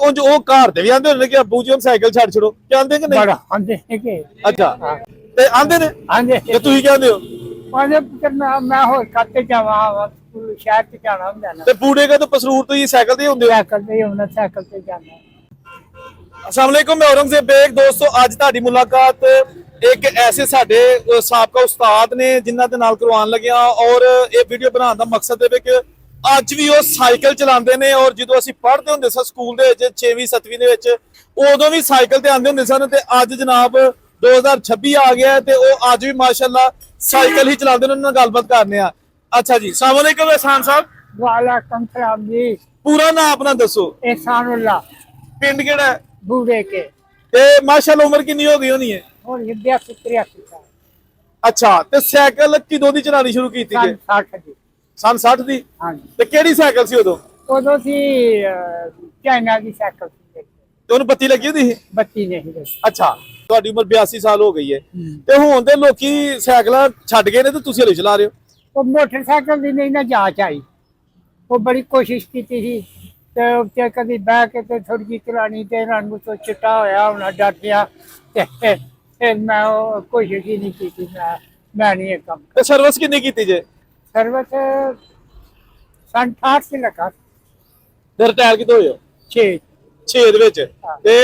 ਉਂਝ ਉਹ ਘਰ ਦੇ ਵੀ ਆਂਦੇ ਹੁੰਦੇ ਕਿ ਅੱਬੂ ਜੀ ਹੁਣ ਸਾਈਕਲ ਛੱਡ ਛੜੋ, ਕਹਿੰਦੇ ਕਿ ਨਹੀਂ? ਬੜਾ ਆਂਦੇ ਨੇ ਕਿ ਅੱਛਾ, ਤੇ ਆਂਦੇ ਨੇ ਆਂਦੇ ਤੇ ਤੁਸੀਂ ਕਹਿੰਦੇ ਹੋ? ਆਂਦੇ ਮੈਂ ਹੋਰ ਕੱਤੇ ਜਾਵਾਂ ਸ਼ਹਿਰ ਚ ਜਾਣਾ ਹੁੰਦਾ ਨਾ ਤੇ ਬੂੜੇ ਕਾ ਤੋਂ ਪਸਰੂਰ ਤੋਂ ਹੀ ਸਾਈਕਲ ਤੇ ਹੁੰਦੇ ਹੋ? ਸਾਈਕਲ ਤੇ ਹੁਣ ਸਾਈਕਲ ਤੇ ਜਾਣਾ। अस्सलाम वालेकुम, मैं औरंगजेब बेग। दोस्तों ਅੱਜ ਤੁਹਾਡੀ ਮੁਲਾਕਾਤ ਇੱਕ ਐਸੇ ਸਾਡੇ ਸਾਬਕਾ ਉਸਤਾਦ ਨੇ ਜਿਨ੍ਹਾਂ ਦੇ ਨਾਲ ਕਰਵਾਉਣ ਲੱਗਿਆ, ਔਰ ਇਹ ਵੀਡੀਓ ਬਣਾਉਣ ਦਾ ਮਕਸਦ ਇਹ ਹੈ ਕਿ ਅੱਜ ਵੀ ਉਹ ਸਾਈਕਲ ਚਲਾਉਂਦੇ ਨੇ, ਔਰ ਜਦੋਂ ਅਸੀਂ ਪੜ੍ਹਦੇ ਹੁੰਦੇ ਸਾਂ ਸਕੂਲ ਦੇ ਵਿੱਚ 6ਵੀਂ 7ਵੀਂ ਦੇ ਵਿੱਚ, ਉਦੋਂ ਵੀ ਸਾਈਕਲ ਤੇ ਆਉਂਦੇ ਹੁੰਦੇ ਸਨ, ਤੇ ਅੱਜ ਜਨਾਬ 2026 ਆ ਗਿਆ ਤੇ ਉਹ ਅੱਜ ਵੀ ਮਾਸ਼ਾਅੱਲਾ ਸਾਈਕਲ ਹੀ ਚਲਾਉਂਦੇ ਨੇ। ਉਹਨਾਂ ਨਾਲ ਗੱਲਬਾਤ ਕਰਨੇ ਆ। ਅੱਛਾ ਜੀ, अस्सलाम वालेकुम एहसान साहब। वालेकुम सलाम जी। पूरा नाम अपना दसो। एहसानुल्लाह। पिंड केड़ा है? बूढ़े के। ते माशाअल्लाह उम्र कितनी हो गई होनी है? और 82 83 साल। अच्छा, ते साइकिल किदों दी चलानी शुरू कीती जे? 60 दी। सन 60 दी? हां जी। ते केड़ी साइकिल सी उदों? उदों सी चाइना की साइकिल सी। ते ओनु बत्ती लगी होंदी सी? बत्ती नहीं लगी। अच्छा, ਤੁਹਾਡੀ ਉਮਰ 82 ਸਾਲ ਹੋ ਗਈ ਹੈ ਤੇ ਹੁਣ ਦੇ ਲੋਕੀ ਸਾਈਕਲਾਂ ਛੱਡ ਗਏ ਨੇ ਤੇ ਤੁਸੀਂ ਹਲੇ ਚਲਾ ਰਹੇ ਹੋ। ਉਹ ਮੋਟਰਸਾਈਕਲ ਦੀ ਨਹੀਂ ਨਾ ਜਾਂਚ ਆਈ। ਉਹ ਬੜੀ ਕੋਸ਼ਿਸ਼ ਕੀਤੀ ਸੀ ਤੇ ਉੱਤੇ ਕਦੀ ਬਹਿ ਕੇ ਤੇ ਥੋੜੀ ਜਿਹੀ ਚਲਾਣੀ ਤੇ ਰੰਗ ਤੋਂ ਚਿੱਟਾ ਹੋਇਆ ਹੁਣ ਡਰ ਗਿਆ ਤੇ ਫਿਰ ਮੈਂ ਉਹ ਕੋਸ਼ਿਸ਼ ਹੀ ਨਹੀਂ ਕੀਤੀ। ਮੈਂ ਨਹੀਂ ਇਹ ਕੰਮ। ਤੇ ਸਰਵਿਸ ਕਿੰਨੀ ਕੀਤੀ ਜੇ? ਸਰਵਿਸ 68 से लगा। ਤੇ ਰਿਟਾਇਰ ਕਿਦੋਂ ਹੋਏ ਹੋ? 6 ਦੇ ਵਿੱਚ। ਤੇ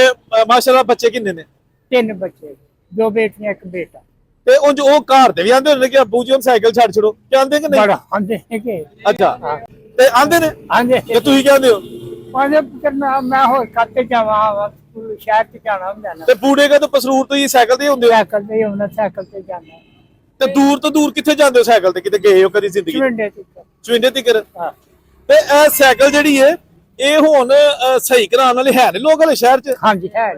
ਮਾਸ਼ਾਅੱਲਾ ਬੱਚੇ ਕਿੰਨੇ ਨੇ? 3 बच्चे, 2 बेटियां 1 बेटा। ਤੇ ਉਂਝ ਉਹ ਘਰ ਦੇ ਵੀ ਆਂਦੇ ਹੁੰਦੇ ਕਿ ਅੱਬੂ ਜੀ ਹੁਣ ਸਾਈਕਲ ਛੱਡ ਛੜੋ, ਕਹਿੰਦੇ ਕਿ ਨਹੀਂ? बड़ा आंदे ने कि ਅੱਛਾ, ਤੇ ਆਂਦੇ ਨੇ आंदे ਤੇ ਤੁਸੀਂ ਕਹਿੰਦੇ ਹੋ? आंदे मैं होर काते जावां शहर च जाना ਹੁੰਦਾ ਨਾ। ਤੇ ਬੂੜੇ ਕਾ ਤੋਂ ਪਸਰੂਰ ਤੋਂ ਹੀ ਸਾਈਕਲ ਤੇ ਹੁੰਦੇ ਹੋ? ਸਾਈਕਲ ਤੇ ਹੁਣ ਸਾਈਕਲ ਤੇ ਜਾਣਾ। ਤੇ ਦੂਰ ਤੋਂ ਦੂਰ ਕਿੱਥੇ ਜਾਂਦੇ ਹੋ ਸਾਈਕਲ ਤੇ? ਕਿਤੇ ਗਏ ਹੋ ਕਦੀ ਜ਼ਿੰਦਗੀ? ਚਵਿੰਡੇ ਤੇ। ਚਵਿੰਡੇ ਤੀਕਰ? ਹਾਂ। ਤੇ ਇਹ ਸਾਈਕਲ ਜਿਹੜੀ ਹੈ ਇਹ ਹੁਣ ਸਹੀ ਕਰਾਉਣ ਵਾਲੇ ਹੈ ਨੇ ਲੋਕ ਹਲੇ ਸ਼ਹਿਰ 'ਚ? ਹਾਂਜੀ ਹੈ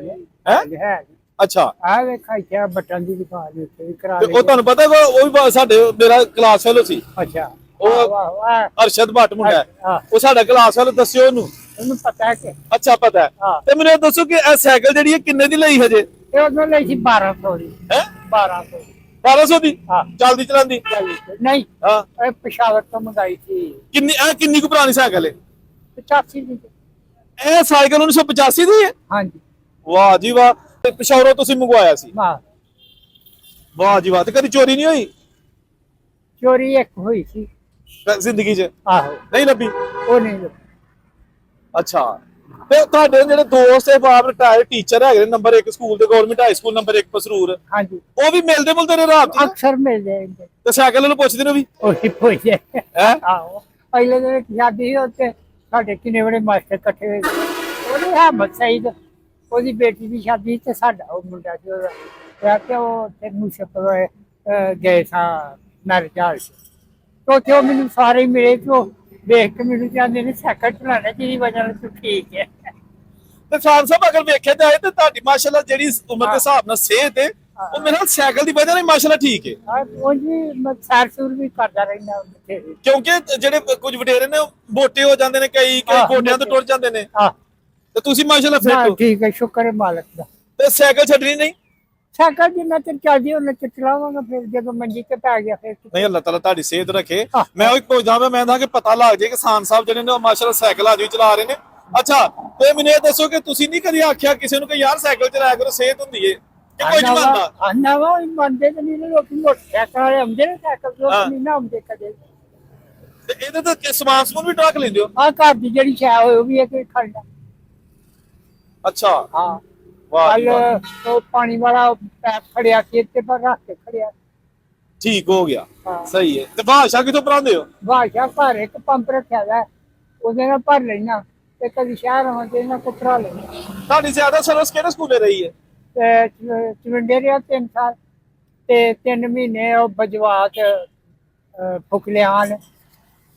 ਜੀ ਹੈ। ਅੱਛਾ, ਆ ਵੇਖਾ ਇੱਥੇ ਬਟਨ ਦੀ ਦੁਕਾਨ ਦੇ ਉੱਤੇ ਵੀ ਕਰਾ ਤੇ ਲਈ। ਉਹ ਤੁਹਾਨੂੰ ਪਤਾ ਉਹ ਵੀ ਸਾਡੇ ਮੇਰਾ ਕਲਾਸ ਫੈਲੋ ਸੀ। ਅੱਛਾ, ਉਹ ਵਾਹ ਅਰਸ਼ਦ ਭੱਟ ਮੁੰਡਾ ਹਾਂ। ਉਹ ਸਾਡਾ ਕਲਾਸ ਫੈਲੋ, ਦੱਸਿਓ ਉਹਨੂੰ। ਉਹਨੂੰ ਪਤਾ ਹੈ ਕਿ ਅੱਛਾ, ਪਤਾ ਹੈ। ਹਾਂ। ਤੇ ਮੈਨੂੰ ਇਹ ਦੱਸੋ ਕਿ ਇਹ ਸਾਈਕਲ ਜਿਹੜੀ ਹੈ ਕਿੰਨੇ ਦੀ ਲਈ ਹਜੇ? ਇਹ ਉਹਨਾਂ ਲਈ ਸੀ 1200 ਦੀ। ਹੈ 1200 1200 ਦੀ? ਹਾਂ। ਚੱਲਦੀ ਚਲਾਉਂਦੀ? ਨਹੀਂ, ਹਾਂ। ਇਹ ਪਸ਼ਾਵਰ ਤੋਂ ਮੰਗਾਈ ਸੀ। ਕਿੰਨੀ ਕੁ ਪੁਰਾਣੀ ਸਾਈਕਲ ਹੈ? 85 ਦੀ। ਇਹ ਸਾਈਕਲ 1985 ਦੀ ਹੈ? ਹਾਂਜੀ। ਵਾਹ ਜੀ ਵਾਹ। ਤੇ ਪਿਸ਼ੌਰੋਂ ਤੁਸੀਂ ਮੰਗਵਾਇਆ ਸੀ? ਵਾਹ। ਵਾਹ ਜੀ ਵਾਹ। ਤੇ ਕਦੀ ਚੋਰੀ ਨਹੀਂ ਹੋਈ ਚੋਰੀ ਇੱਕ ਹੋਈ ਸੀ ਜ਼ਿੰਦਗੀ 'ਚ? ਆਹੋ। ਨਹੀਂ ਲੱਭੀ? ਉਹ ਨਹੀਂ ਲੱਗੀ। ਅੱਛਾ, ਤੇ ਤੁਹਾਡੇ ਜਿਹੜੇ ਦੋਸਤ ਹੈ ਬਾਪ ਰਿਟਾਇਰ ਟੀਚਰ ਹੈਗੇ ਨੇ ਨੰਬਰ 1 ਸਕੂਲ ਦੇ, government high school number 1 Pasrur, ਹਾਂਜੀ, ਉਹ ਵੀ ਮਿਲਦੇ ਮੁਲਦੇ ਨੇ ਰਾਤ ਨੂੰ? ਅਕਸਰ ਮਿਲ ਜਾਏਗੇ। ਤੇ ਸਾਈਕਲ ਨੂੰ ਪੁੱਛਦੇ ਨੇ ਵੀ? ਉਹ ਹੀ ਹੋਈ ਹੈ। ਹੈ ਆਹੋ, ਪਹਿਲੇ ਦਿਨ ਸ਼ਾਦੀ ਉੱਤੇ ਸਾਡੇ ਕਿੰਨੇ ਬੜੇ ਮਾਸਟਰ ਇਕੱਠੇ ਹੋਏ ਸੀ। ਉਹਨੇ ਅਹਿਮਦ ਸਈਦ, ਉਹਦੀ ਬੇਟੀ ਦੀ ਸ਼ਾਦੀ ਤੇ ਸਾਡਾ ਉਹ ਮੁੰਡਾ ਸੀ ਉਹਦਾ ਵਿਆਹ ਤੇ ਉਹ ਤੇ ਮੁਸ਼ਕਲ ਗਏ ਸਾਂ ਮੈਰਿਜ ਤੋਂ ਉੱਥੇ ਉਹ ਮੈਨੂੰ ਸਾਰੇ ਮਿਲੇ ਤੇ ਉਹ ਵੇਖ ਕੇ ਮੈਨੂੰ ਕਹਿੰਦੇ ਨੇ ਸਾਈਕਲ ਚਲਾਣਾ ਜਿਹਦੀ ਵਜ੍ਹਾ ਨਾਲ ਤੂੰ ਠੀਕ ਹੈ। ਤੇ ਖਾਨ ਸਾਹਿਬ ਅਗਰ ਵੇਖਿਆ ਜਾਏ ਤੇ ਤੁਹਾਡੀ ਮਾਸ਼ਾਅੱਲਾ ਜਿਹੜੀ ਉਮਰ ਦੇ ਹਿਸਾਬ ਨਾਲ ਸਿਹਤ ਹੈ ਉਹ ਮੇਰੇ ਨਾਲ ਸਾਈਕਲ ਦੀ ਵਜ੍ਹਾ ਨਾਲ ਮਾਸ਼ਾਅੱਲਾ ਠੀਕ ਹੈ। ਉਹ ਜੀ ਮੈਂ ਸੈਰ ਸੂਰ ਵੀ ਕਰਦਾ ਰਹਿੰਦਾ ਬਥੇਰੀ। ਕਿਉਂਕਿ ਜਿਹੜੇ ਕੁਝ ਵਡੇਰੇ ਨੇ ਉਹ ਮੋਟੇ ਹੋ ਜਾਂਦੇ ਨੇ, ਕਈ ਗੋਡਿਆਂ ਤੋਂ ਟੁੱਟ ਜਾਂਦੇ ਨੇ, ਤੇ ਤੁਸੀਂ ਮਾਸ਼ਾਅੱਲਾ ਫਿੱਟ ਹੋ। ਠੀਕ ਹੈ, ਸ਼ੁਕਰ ਹੈ ਮਾਲਕ ਦਾ। ਤੇ ਸਾਈਕਲ ਛੱਡਣੀ ਨਹੀਂ? ਸਾਈਕਲ ਜਿੰਨਾ ਚਿਰ ਚੱਲਦੀ ਉਹਨਾਂ ਚਿਰ ਚਲਾਵਾਂਗਾ, ਫਿਰ ਜਦੋਂ ਮੰਜੀ ਤੇ ਪੈ ਗਿਆ ਫਿਰ ਨਹੀਂ, ਅੱਲਾਹ ਤਾਲਾ ਤੁਹਾਡੀ ਸਿਹਤ ਰੱਖੇ। ਮੈਂ ਉਹ ਪੁੱਛਦਾ ਮੈਂ ਤਾਂ ਕਿ ਪਤਾ ਲੱਗ ਜਾਏ ਕਿ ਖਾਨ ਸਾਹਿਬ ਜਿਹੜੇ ਨੇ ਮਾਸ਼ਾਅੱਲਾ ਸਾਈਕਲ ਅੱਜ ਵੀ ਚਲਾ ਰਹੇ ਨੇ। ਅੱਛਾ, ਤੇ ਮੈਨੂੰ ਇਹ ਦੱਸੋ ਕਿ ਤੁਸੀਂ ਨਹੀਂ ਕਦੀ ਆਖਿਆ ਕਿਸੇ ਨੂੰ ਕਿ ਯਾਰ ਸਾਈਕਲ ਚਲਾਇਆ ਕਰੋ, ਸਿਹਤ ਹੁੰਦੀ ਹੈ, ਕਿ ਕੋਈ ਨਹੀਂ ਮੰਨਦਾ? ਆਨਾ ਵਾ ਮੰਨਦੇ ਤੇ ਨਹੀਂ ਲੋਕੀ, ਮੋਟਰਸਾਈਕਲ ਵਾਲੇ ਆਉਂਦੇ ਨੇ, ਸਾਈਕਲ ਲੋਕ ਨਹੀਂ ਨਾ ਆਉਂਦੇ ਕਦੇ। ਤੇ ਇਹਦੇ ਤਾਂ ਸਮਾਨ ਸਮੂਨ ਵੀ ਟਰੱਕ ਲੈਂਦੇ ਹੋ? ਆ ਘਰ ਦੀ ਜਿਹੜੀ ਸ਼ੈ ਹੋਏ ਉਹ ਵੀ ਇੱਕ ਖੜਦਾ। ਅੱਛਾ, ਹਾਂ। ਵਾਹ ਕੱਲ ਉਹ ਪਾਣੀ ਵਾਲਾ ਪੈਪ ਖੜਿਆ ਖੇਤ ਤੇ ਪਰ ਰੱਖ ਕੇ ਖੜਿਆ। ਠੀਕ ਹੋ ਗਿਆ, ਸਹੀ ਹੈ। ਤੇ ਭਾਸ਼ਾ ਕਿਥੋਂ ਪੜਾਉਂਦੇ ਹੋ? ਭਾਸ਼ਾ ਘਰ ਇੱਕ ਪੰਪ ਰੱਖਿਆ ਦਾ, ਉਹਦੇ ਨਾਲ ਭਰ ਲੈਣਾ ਤੇ ਕਦੀ ਸ਼ਹਿਰ ਆਉਂਦੇ ਇਹਨਾਂ ਕੋ ਭਰਾ ਲੈਣਾ। ਤੁਹਾਡੀ ਜ਼ਿਆਦਾ ਸਰਵਿਸ ਕਿਹੜੇ ਸਕੂਲੇ ਰਹੀ ਹੈ? ਤੇ ਚਵਿੰਡੇ ਰਿਹਾ 3 ਸਾਲ ਤੇ 3 ਮਹੀਨੇ ਉਹ ਬਜਵਾਤ ਫੁਕਲਿਆਨ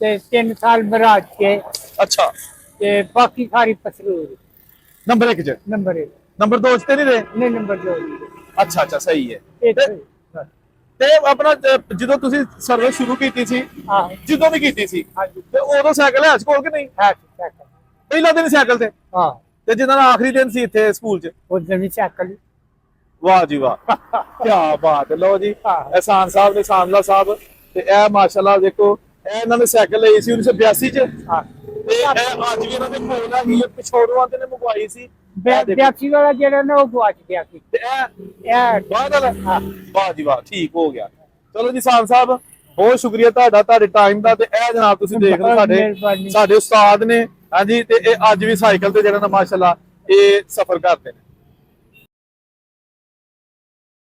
ਤੇ 3 ਸਾਲ ਮਹਾਰਾਜ ਕੇ। ਅੱਛਾ, ਤੇ ਬਾਕੀ ਸਾਰੀ ਪਸਰੂਰ ਨੰਬਰ 1 ਚ? ਨੰਬਰ 1। ਨੰਬਰ 2 ਚ ਤੇ ਨਹੀਂ ਰਹੇ? ਨਹੀਂ, ਨੰਬਰ 2। ਅੱਛਾ ਅੱਛਾ, ਸਹੀ ਹੈ। ਤੇ ਆਪਣਾ ਜਦੋਂ ਤੁਸੀਂ ਸਰਵਿਸ ਸ਼ੁਰੂ ਕੀਤੀ ਸੀ, ਜਦੋਂ ਵੀ ਕੀਤੀ ਸੀ, ਤੇ ਉਦੋਂ ਸਾਈਕਲ ਹੈ ਕੋਲ ਕਿ ਨਹੀਂ? ਹੈ ਸਾਈਕਲ। ਪਹਿਲਾ ਦਿਨ ਸਾਈਕਲ ਤੇ? ਹਾਂ। ਤੇ ਜਿਹਦਾ ਆਖਰੀ ਦਿਨ ਸੀ ਇੱਥੇ ਸਕੂਲ ਚ? ਉਸ ਦਿਨ ਵੀ ਸਾਈਕਲ। ਵਾਹ ਜੀ ਵਾਹ, ਕੀ ਬਾਤ ਹੈ। ਲਓ ਜੀ, ehsan ਸਾਹਿਬ ਨੇ ਸਾਨਲਾ ਸਾਹਿਬ ਤੇ ਇਹ ਮਾਸ਼ਾਅੱਲਾ ਦੇਖੋ, ਇਹ ਇਹਨਾਂ ਨੇ ਸਾਈਕਲ ਲਈ ਸੀ 1982 ਚ। ਤੇ ਇਹ ਅੱਜ ਵੀ ਇਹਨਾਂ ਦੇ ਕੋਲ ਆ ਗਈ ਪਿਛੋੜਵਾਂ ਤੇ ਨੇ ਮੰਗਵਾਈ ਸੀ ਇਹ ਦੇਖੋ। ਵਿਆਖੀ ਵਾਲਾ ਜਿਹੜਾ ਨਾ ਉਹ ਗਵਾਚ ਗਿਆ ਸੀ ਤੇ ਇਹ ਬਾਅਦ ਵਾਲਾ ਵਾਹ ਜੀ ਵਾਹ ਠੀਕ ਹੋ ਗਿਆ ਚਲੋ ਜੀ ਸਾਨ ਸਾਹਿਬ ਬਹੁਤ ਸ਼ੁਕਰੀਆ ਤੁਹਾਡਾ ਤੁਹਾਡੇ ਟਾਈਮ ਦਾ ਤੇ ਇਹ ਜਨਾਬ ਤੁਸੀਂ ਦੇਖ ਲਓ ਬਹੁਤ ਮਿਹਰਬਾਨੀ। ਸਾਡੇ ਉਸਤਾਦ ਨੇ ਹਾਂਜੀ ਤੇ ਇਹ ਅੱਜ ਵੀ ਸਾਈਕਲ ਤੇ ਜਿਹੜਾ ਨਾ ਮਾਸ਼ਾਅੱਲਾ ਇਹ ਸਫ਼ਰ ਕਰਦੇ ਨੇ